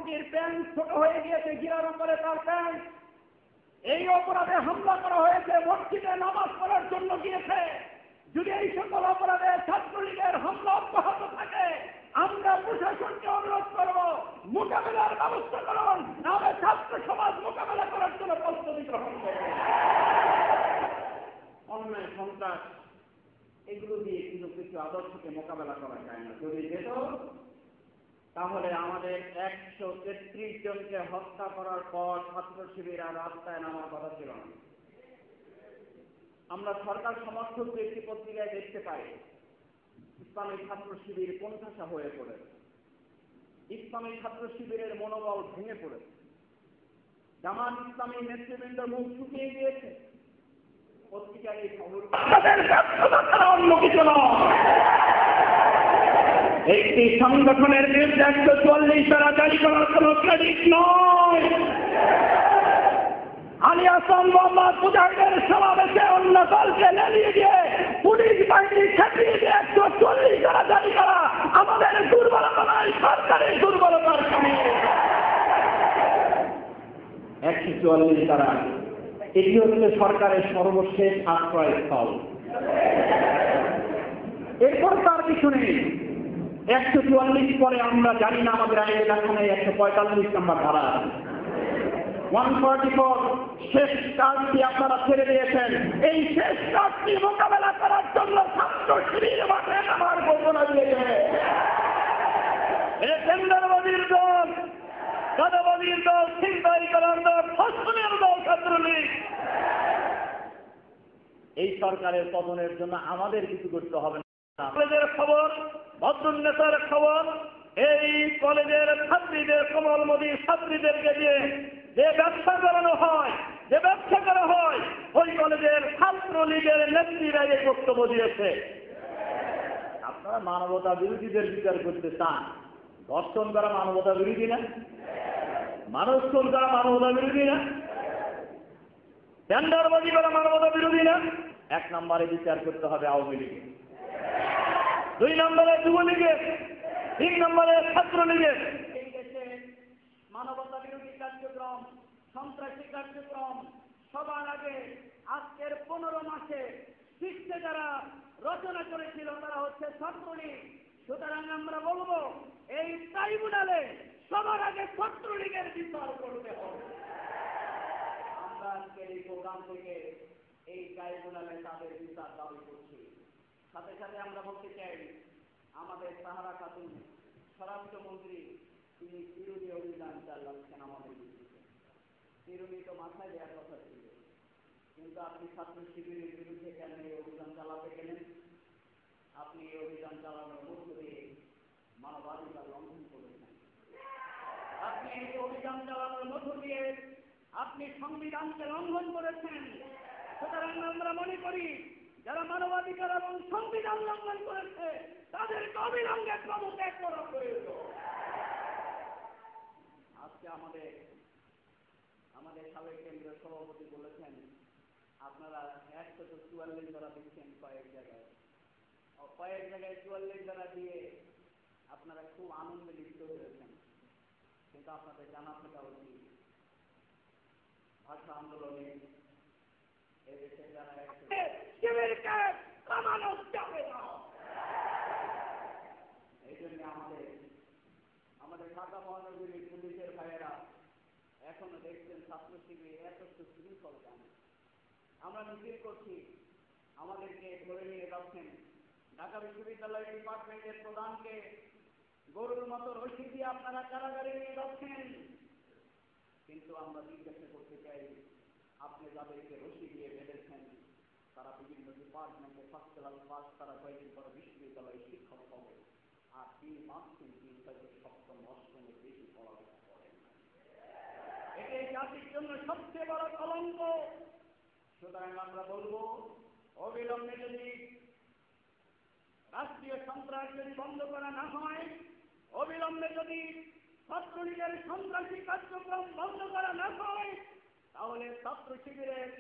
টুকির pant ছোট হয়ে গিয়েছে, গিরার উপরে তার প্যান্ট। এই অপরাধে হামলা করা হয়েছে, মসজিদে নামাজ পড়ার জন্য গিয়েছে। যদি এই সকল অপরাধে ছাত্রলীগের হামলা অব্যাহত থাকে, আমরা প্রশাসনকে অনুরোধ করব মোকাবেলার ব্যবস্থা করুন, নাহলে ছাত্র সমাজ মোকাবেলা করার জন্য প্রস্তুতি গ্রহণ করবে। অন্যায়, সন্ত্রাস এগুলো দিয়ে কিন্তু কিছু আদর্শকে মোকাবেলা করা যায় না। যদি যেত তাহলে আমাদের 133 জনকে হত্যা করার পর ছাত্র শিবির আর রাস্তায় নামার কথা ছিল না। আমরা সরকার সমর্থক একটি পত্রিকায় দেখতে পাই ইসলামী ছাত্র শিবির কোণঠাসা হয়ে পড়ে, ইসলামী ছাত্র শিবিরের মনোবল ভেঙে পড়ে, জামাত ইসলামী নেতৃবৃন্দ মুখ শুকিয়ে গিয়েছে। পত্রিকার এই খবর অন্য কিছু নয়। একটি সংগঠনের বিরুদ্ধে 144 ধারা জারি করার কোন ক্রেডিট নয়। আলী আহসান মোহাম্মদ মুজাহিদের সমাবেশে অন্য দলকে লেলিয়ে দিয়ে পুলিশ বাহিনী ছাপিয়ে দিয়ে 144 ধারা জারি করা আমাদের দুর্বলতা নয়, সরকারের দুর্বলতার কারণে। 144 ধারা এটি হচ্ছে সরকারের সর্বশেষ আশ্রয়স্থল। এরপর তার কিছু নেই। 144 পরে আমরা জানি না আমাদের আইনের এখানে 145 নম্বর ধারা 144 শেষ কাজটি আপনারা ছেড়ে দিয়েছেন। এই শেষ কাজটি মোকাবেলা করার জন্য ছাত্র শিবির মাঠে নামার ঘোষণা দিয়েছে। টেন্ডারবাজির দল, চাঁদাবাজির দল, ছিনতাই করার দল, ধর্ষণের দল ছাত্রলীগ। এই সরকারের পতনের জন্য আমাদের কিছু করতে হবে না। কলেজের খবর, ভদ্রনেতার খবর, এই কলেজের ছাত্রীদের, কমলমতি ছাত্রীদেরকে দিয়ে যে ব্যবসা করানো হয়, যে ব্যবসা করা হয়, ওই কলেজের ছাত্রলীগের নেত্রীরা এই বক্তব্য দিয়েছে। আপনারা মানবতা বিরোধীদের বিচার করতে চান? ধর্ষণ করা মানবতা বিরোধী না? মানুষ খুন করা মানবতা বিরোধী না? টেন্ডারবাজি করা মানবতা বিরোধী না? 1 নম্বরে বিচার করতে হবে আওয়ামী লীগের, 2 নম্বরে যুবলীগের, 3 নম্বরে ছাত্রলীগের। এই দেশে মানবতা বিরোধী কার্যক্রম, সন্ত্রাসী কার্যক্রম সবার আগে আজকের 15 মাসে শিখতে যারা রচনা করেছিল তারা হচ্ছে ছাত্রলীগ। সুতরাং আমরা বলবো এই ট্রাইব্যুনালে সবার আগে ছাত্রলীগের বিচার করতে হবে। আমরা আজকের এই প্রোগ্রাম থেকে এই ট্রাইব্যুনালে তাদের বিচার দাবি করছি। সাথে সাথে আমরা বলতে চাই, আমাদের সাহারা খাতুন স্বরাষ্ট্রমন্ত্রী তিনি বিরোধী অভিযান চালাচ্ছেন আমাদের বিরুদ্ধে। বিরোধী তো মাথায় দেওয়ার কথা ছিল, কিন্তু আপনি ছাত্র শিবিরের বিরুদ্ধে কেন এই অভিযান চালাতে গেলেন? আপনি এই অভিযান চালানোর মধ্য দিয়ে মানবাধিকার লঙ্ঘন করেছেন। আপনি এই অভিযান চালানোর মধ্য দিয়ে আপনি সংবিধানকে লঙ্ঘন করেছেন। সুতরাং আমরা মনে করি যারা মানবাধিকার এবং সংবিধান লঙ্ঘন করেছে তাদেরকে অবিলম্বে পদত্যাগ করা প্রয়োজন। আজকে আমাদের সাবেক কেন্দ্রীয় সভাপতি বলেছেন আপনারা 144 ধারা দিচ্ছেন কয়েক জায়গায় 44 ধারা দিয়ে আপনারা খুব আনন্দে লিপ্ত হয়েছেন, কিন্তু আপনাদের জানা থাকা উচিত ভাষা আন্দোলনে এদেশে যারা এই জন্য আমাদের ঢাকা মহানগরীর পুলিশের ভাইয়েরা এখনো দেখছেন ছাত্র শিবির এত সুশৃঙ্খল কেন? আমরা মিছিল করছি, আমাদেরকে ধরে নিয়ে যাচ্ছেন। ঢাকা বিশ্ববিদ্যালয় ডিপার্টমেন্টের প্রধানকে গরুর মতো রশি দিয়ে আপনারা কারাগারে নিয়ে যাচ্ছেন। কিন্তু আমরা জিজ্ঞাসা করতে চাই, আপনি যাদেরকে রশি দিয়ে বেঁধেছেন তারা বিভিন্ন ডিপার্টমেন্টে ফার্স্ট ক্লাস পাস, তারা কয়েকদিন পরে বিশ্ববিদ্যালয়ে শিক্ষক হবে, আর 3 মাস 7ম 8ম বেশি পড়ালেখা করেন। এটাই জাতির জন্য সবচেয়ে বড় কলঙ্ক। সুতরাং আমরা বলবো অবিলম্বে যদি রাষ্ট্রীয় সন্ত্রাস যদি বন্ধ করা না হয়, অবিলম্বে যদি ছাত্রলীগের সন্ত্রাসী কার্যক্রম বন্ধ করা না হয়, তাহলে ছাত্র শিবিরের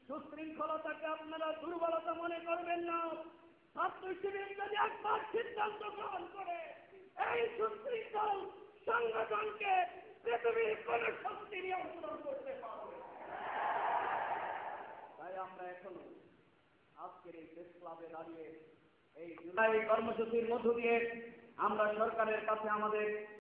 সুশৃঙ্খলতাকে আপনারা দুর্বলতা মনে করবেন না। ছাত্র শিবির যদি একবার সিদ্ধান্ত গ্রহণ করে এই সুশৃঙ্খল সংগঠনকে যে তুমি কোন শক্তি নিয়ন্ত্রণ করতে পারবে। তাই আমরা এখন আজকের এই প্রেস ক্লাবে দাঁড়িয়ে এই জুলাই কর্মসূচির মধ্য দিয়ে আমরা সরকারের কাছে আমাদের